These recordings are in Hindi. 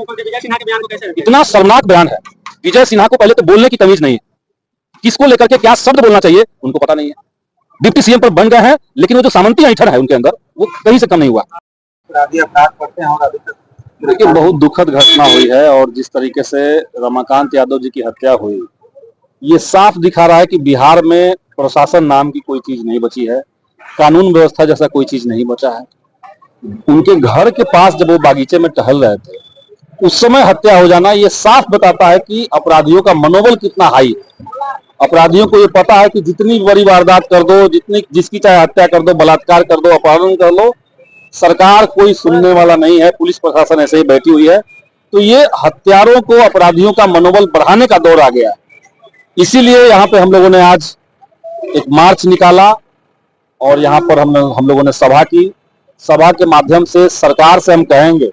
विजय सिन्हा के बयान को कैसे इतना शर्मनाक बयान है। विजय सिन्हा को पहले तो बोलने की तमीज नहीं है, किसको लेकर के क्या शब्द बोलना चाहिए उनको पता नहीं है। डिप्टी सीएम पर बन गए हैं, लेकिन वो जो सामंती ऐंठन है उनके अंदर वो कहीं से कम नहीं हुआ। अपराध करते हैं और अभी तक देखिए, बहुत दुखद घटना हुई है और जिस तरीके से रमाकांत यादव जी की हत्या हुई, ये साफ दिखा रहा है कि बिहार में प्रशासन नाम की कोई चीज नहीं बची है, कानून व्यवस्था जैसा कोई चीज नहीं बचा है। उनके घर के पास जब वो बागीचे में टहल रहे थे, उस समय हत्या हो जाना ये साफ बताता है कि अपराधियों का मनोबल कितना हाई है। अपराधियों को ये पता है कि जितनी बड़ी वारदात कर दो, जितनी जिसकी चाहे हत्या कर दो, बलात्कार कर दो, अपहरण कर लो, सरकार कोई सुनने वाला नहीं है, पुलिस प्रशासन ऐसे ही बैठी हुई है। तो ये हत्यारों को, अपराधियों का मनोबल बढ़ाने का दौर आ गया है। इसीलिए यहाँ पे हम लोगों ने आज एक मार्च निकाला और यहाँ पर हम लोगों ने सभा की। सभा के माध्यम से सरकार से हम कहेंगे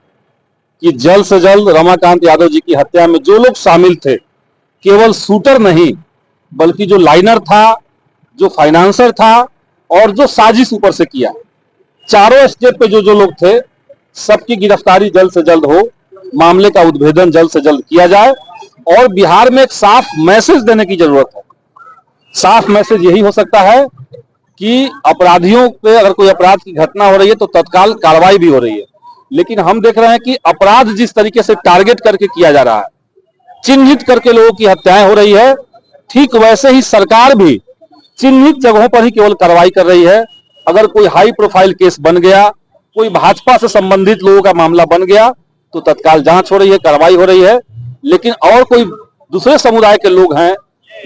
कि जल्द से जल्द रमाकांत यादव जी की हत्या में जो लोग शामिल थे, केवल शूटर नहीं बल्कि जो लाइनर था, जो फाइनेंसर था और जो साजिश ऊपर से किया, चारों स्टेप पे जो जो लोग थे, सबकी गिरफ्तारी जल्द से जल्द हो, मामले का उद्भेदन जल्द से जल्द किया जाए। और बिहार में एक साफ मैसेज देने की जरूरत है। साफ मैसेज यही हो सकता है कि अपराधियों पे अगर कोई अपराध की घटना हो रही है तो तत्काल कार्रवाई भी हो रही है, लेकिन हम देख रहे हैं कि अपराध जिस तरीके से टारगेट करके किया जा रहा है, चिन्हित करके लोगों की हत्याएं हो रही है, ठीक वैसे ही सरकार भी चिन्हित जगहों पर ही केवल कार्रवाई कर रही है। अगर कोई हाई प्रोफाइल केस बन गया, कोई भाजपा से संबंधित लोगों का मामला बन गया तो तत्काल जांच हो रही है, कार्रवाई हो रही है। लेकिन और कोई दूसरे समुदाय के लोग हैं,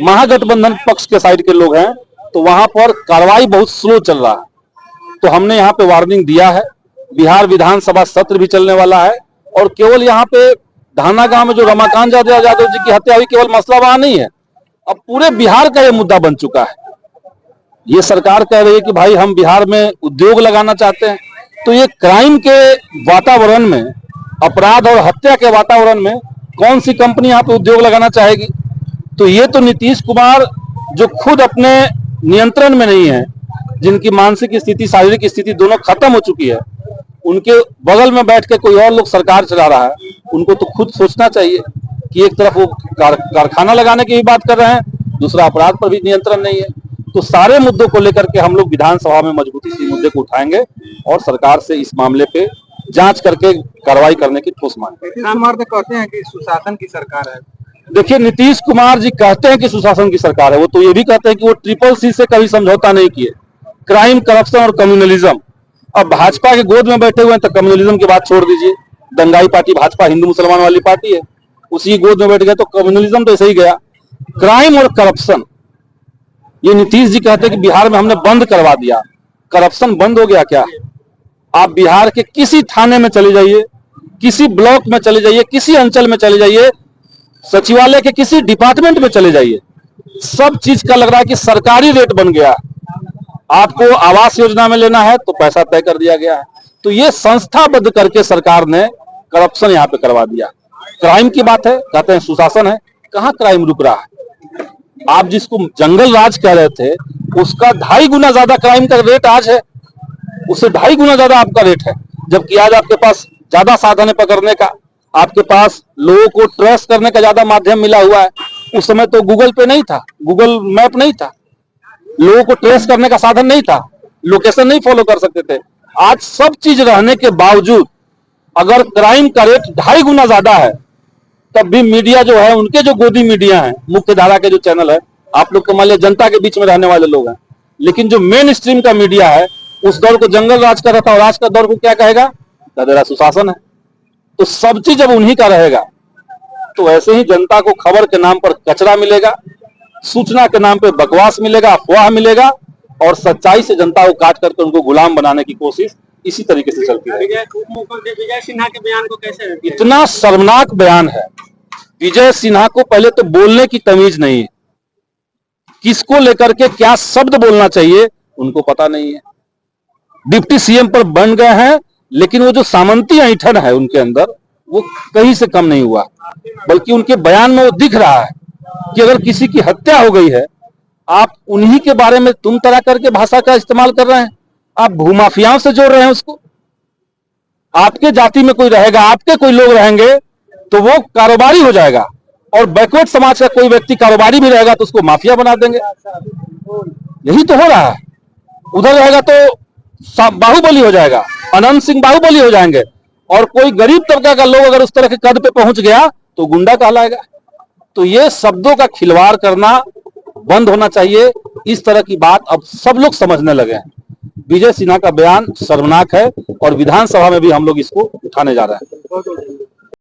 महागठबंधन पक्ष के साइड के लोग हैं, तो वहां पर कार्रवाई बहुत स्लो चल रहा है। तो हमने यहाँ पे वार्निंग दिया है। बिहार विधानसभा सत्र भी चलने वाला है और केवल यहाँ पे धाना गांव में जो रमाकांत यादव जी की हत्या हुई, केवल मसला वहां नहीं है, अब पूरे बिहार का ये मुद्दा बन चुका है। ये सरकार कह रही है कि भाई हम बिहार में उद्योग लगाना चाहते हैं, तो ये क्राइम के वातावरण में, अपराध और हत्या के वातावरण में कौन सी कंपनी यहाँ पे उद्योग लगाना चाहेगी? तो ये तो नीतीश कुमार जो खुद अपने नियंत्रण में नहीं है, जिनकी मानसिक स्थिति, शारीरिक स्थिति दोनों खत्म हो चुकी है, उनके बगल में बैठ के कोई और लोग सरकार चला रहा है, उनको तो खुद सोचना चाहिए कि एक तरफ वो कारखाना लगाने की भी बात कर रहे हैं, दूसरा अपराध पर भी नियंत्रण नहीं है। तो सारे मुद्दों को लेकर के हम लोग विधानसभा में मजबूती से मुद्दे को उठाएंगे और सरकार से इस मामले पे जांच करके कार्रवाई करने की ठोस मांग। नीतीश कुमार तो कहते हैं कि सुशासन की सरकार है। देखिए, नीतीश कुमार जी कहते हैं कि सुशासन की सरकार है, वो तो ये भी कहते हैं कि वो CCC से कभी समझौता नहीं किए, क्राइम, करप्शन और कम्युनलिज्म। अब भाजपा के गोद में बैठे हुए हैं तो कम्युनलिज्म की बात छोड़ दीजिए, दंगाई पार्टी भाजपा हिंदू मुसलमान वाली पार्टी है, उसी गोद में बैठ गए तो कम्युनलिज्म तो ऐसे ही गया। क्राइम और करप्शन, ये नीतीश जी कहते हैं कि बिहार में हमने बंद करवा दिया। करप्शन बंद हो गया क्या? आप बिहार के किसी थाने में चले जाइए, किसी ब्लॉक में चले जाइए, किसी अंचल में चले जाइए, सचिवालय के किसी डिपार्टमेंट में चले जाइए, सब चीज का लग रहा है कि सरकारी रेट बन गया। आपको आवास योजना में लेना है तो पैसा तय कर दिया गया है। तो ये संस्थाबद्ध करके सरकार ने करप्शन यहाँ पे करवा दिया। क्राइम की बात है, कहते हैं सुशासन है, कहाँ क्राइम रुक रहा है? आप जिसको जंगल राज कह रहे थे, उसका 2.5 गुना ज्यादा क्राइम का रेट आज है, उससे 2.5 गुना ज्यादा आपका रेट है। जबकि आज आपके पास ज्यादा साधन है पकड़ने का, आपके पास लोगों को ट्रेस करने का ज्यादा माध्यम मिला हुआ है। उस समय तो गूगल पे नहीं था, गूगल मैप नहीं था, लोगों को ट्रेस करने का साधन नहीं था, लोकेशन नहीं फॉलो कर सकते थे। आज सब चीज रहने के बावजूद अगर क्राइम का रेट 2.5 गुना ज्यादा है, तब भी मीडिया जो है, उनके जो गोदी मीडिया है, मुख्य धारा के जो चैनल है, आप लोग को मान लिया जनता के बीच में रहने वाले लोग हैं, लेकिन जो मेन स्ट्रीम का मीडिया है, उस दौर को जंगल राज कर रहा था और आज का दौर को क्या कहेगा? कह सुशासन है। तो सब चीज जब उन्हीं का रहेगा तो ऐसे ही जनता को खबर के नाम पर कचरा मिलेगा, सूचना के नाम पे बकवास मिलेगा, अफवाह मिलेगा, और सच्चाई से जनता को काट करके उनको गुलाम बनाने की कोशिश इसी तरीके से चलती है। विजय सिन्हा के बयान को कैसे? इतना शर्मनाक बयान है। विजय सिन्हा को पहले तो बोलने की तमीज नहीं है, किसको लेकर के क्या शब्द बोलना चाहिए उनको पता नहीं है। डिप्टी सीएम पर बन गए हैं, लेकिन वो जो सामंती ऐंठन है उनके अंदर, वो कहीं से कम नहीं हुआ। बल्कि उनके बयान में वो दिख रहा है कि अगर किसी की हत्या हो गई है, आप उन्हीं के बारे में तुम तरह करके भाषा का इस्तेमाल कर रहे हैं, आप भूमाफियाओं से जोड़ रहे हैं उसको। आपके जाति में कोई रहेगा, आपके कोई लोग रहेंगे तो वो कारोबारी हो जाएगा, और बैकवर्ड समाज का कोई व्यक्ति कारोबारी भी रहेगा तो उसको माफिया बना देंगे। यही तो हो रहा है। उधर रहेगा तो बाहुबली हो जाएगा, अनंत सिंह बाहुबली हो जाएंगे, और कोई गरीब तबका का लोग अगर उस तरह के कद पे पहुंच गया तो गुंडा कहलाएगा। तो ये शब्दों का खिलवाड़ करना बंद होना चाहिए। इस तरह की बात अब सब लोग समझने लगे हैं। विजय सिन्हा का बयान शर्मनाक है और विधानसभा में भी हम लोग इसको उठाने जा रहे हैं।